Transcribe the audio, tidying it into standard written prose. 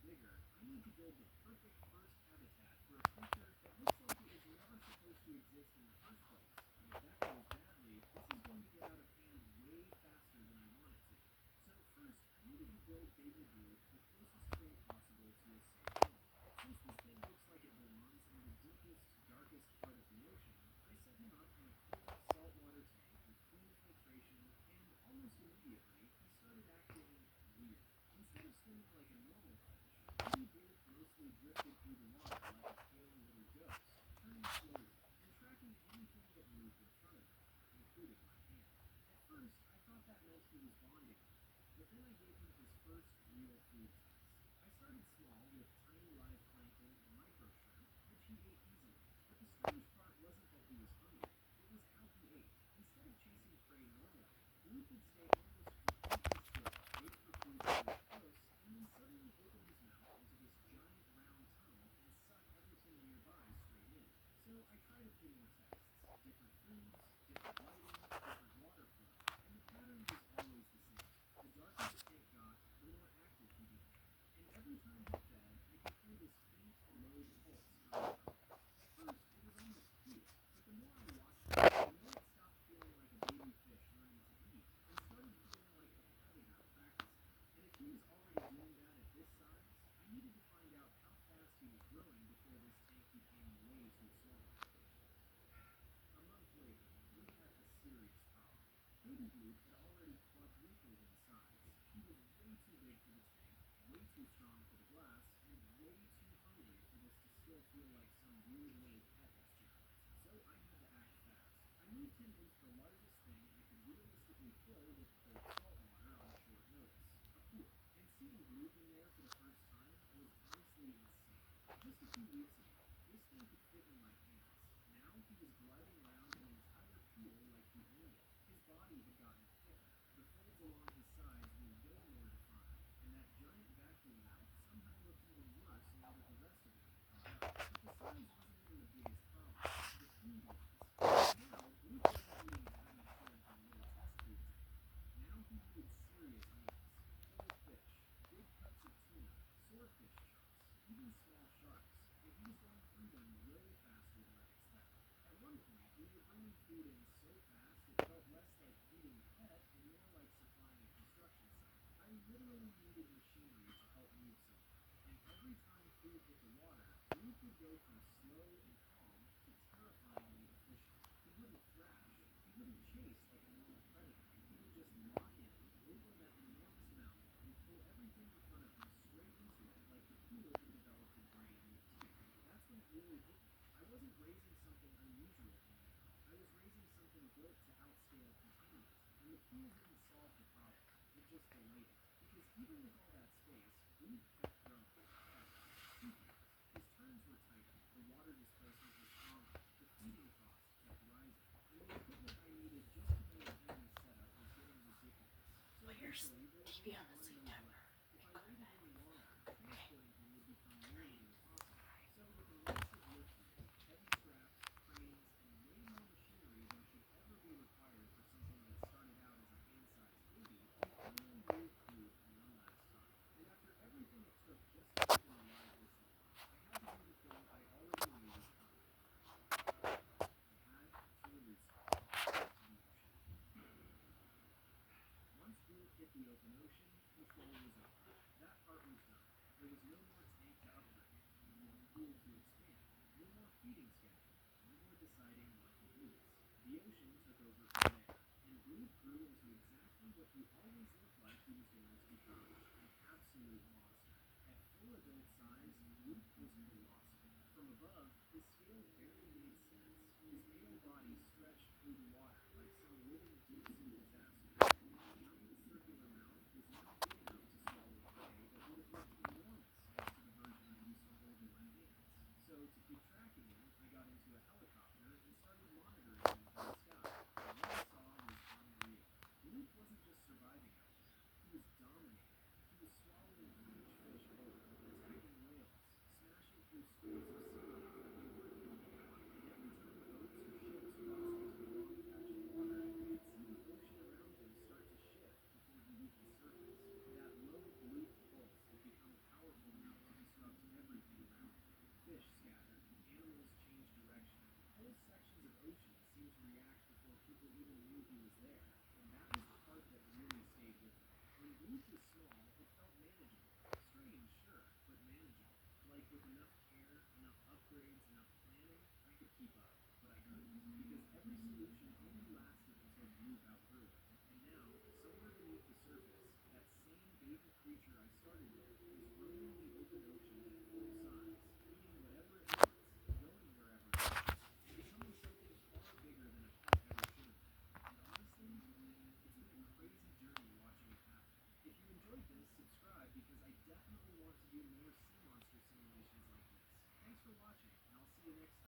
bigger, I need to build the perfect first habitat for a creature that looks like it was never supposed to exist in the first place. And if that goes badly, this is going to get out of hand way faster than I want it to. So first, I needed to build baby Bloop the closest thing possible to a safe home. Since this thing looks like it belongs in the deepest, darkest part of the ocean, I set him up in a cool saltwater tank with clean filtration, and almost immediately, he started acting weird. Instead of swimming like a normal fish, baby Bloop mostly drifted through the water like a pale little ghost, turning slowly and tracking anything that moved in front of him, including my hand. At first, I thought that meant he was bonding with me, but then I gave him his first real food test. I started small with tiny live plankton and micro shrimp, which he ate easily. But the strange part wasn't that he was hungry, it was how he ate. Instead of chasing prey normally, Bloop would stay almost completely still, wait for food to move close, and then suddenly open his mouth into this giant round tunnel and suck everything nearby straight in. So I tried a few more tests. Different foods, different lighting, different water flow, and the pattern was always the same. The darker the tank got, the more active he became. And every time he fed, I could hear this faint, low pulse coming from him. At first, it was almost cute, but the more I watched him, the more it stopped feeling like a baby fish learning to eat and started feeling like a predator practicing. And if he was already doing that at this size, I needed to find out how fast he was growing before this tank became way too small for him. A month later, we had a serious problem. Baby Bloop had already quadrupled in size. He was way too big for the tank, way too strong for the glass, and way too hungry for this to still feel like some weird little pet experiment. So I had to act fast. I moved him into the largest thing I could realistically fill with cold salt water on short notice, a pool. And seeing Bloop in there for the first time was honestly insane. Just a few weeks ago, this thing could fit in my hands. Now he was gliding around an entire pool like he owned it. His body had gotten thicker. The folds along his sides were way more defined, and that giant vacuum mouth somehow looked even worse now that the rest of him had caught up. But the size wasn't even the biggest problem. The food was. Because now, Bloop wasn't eating rabbit shrimp and little test tubes anymore. Now he needed serious meals. Whole fish, big cuts of tuna, swordfish chunks, even small sharks, and he was going through them way faster than I expected. At one point, we were bringing food in so fast it felt less like feeding a pet and more like supplying a construction site. I literally needed machinery to help move something, and every time food hit the water, Bloop would go from slow and calm to terrifyingly efficient. He wouldn't thrash, he wouldn't chase like a normal predator. He would just lock in, open that enormous mouth, and pull everything in front of him straight into it like the pool had developed a brain with teeth. That's when it really hit me. I wasn't raising something unusual anymore. I was raising something built to outscale containment, and the pool didn't solve the problem. It just delayed it. Because even with all that space, Bloop kept growing. Fast. Too fast. His turns were tighter. The water displacement was stronger. The feeding cost kept rising. And the equipment I needed just to maintain the setup was getting ridiculous. So Put your eventually, there was TV only on the one sleep move timer. left. If I Go to waited bed. any longer, Okay. transporting him would become nearly 3. impossible. Alright. So with a massive lift rig, heavy straps, cranes, and way more machinery than should ever be required for something that started out as a hand-sized baby, we finally moved Bloop one last time. And after everything it took just to keep him alive this long, I had to do the thing I already knew was coming. I had to release him into the ocean. Once Bloop hit the open ocean, control was over. That part was done. There was no more tank to upgrade, no more pool to expand, no more feeding schedule, no more deciding what he eats. The ocean took over from there, and Bloop grew into exactly what he always looked like he was going to become, an absolute monster. At full adult size, Bloop was colossal. From above, his scale barely made sense. His pale body stretched through the water like some living deep-sea disaster, and that giant circular mouth was now big enough to swallow prey that would have looked enormous next to the version I used to hold in my hands. So to keep tracking him, I got into a helicopter and started monitoring him from the sky, and what I saw was unreal. Bloop wasn't just surviving out there, he was dominating. He was swallowing huge fish whole, attacking whales, smashing through schools of sea life like they weren't even there, and every time boats or ships crossed into the wrong patch of for watching, and I'll see you next time.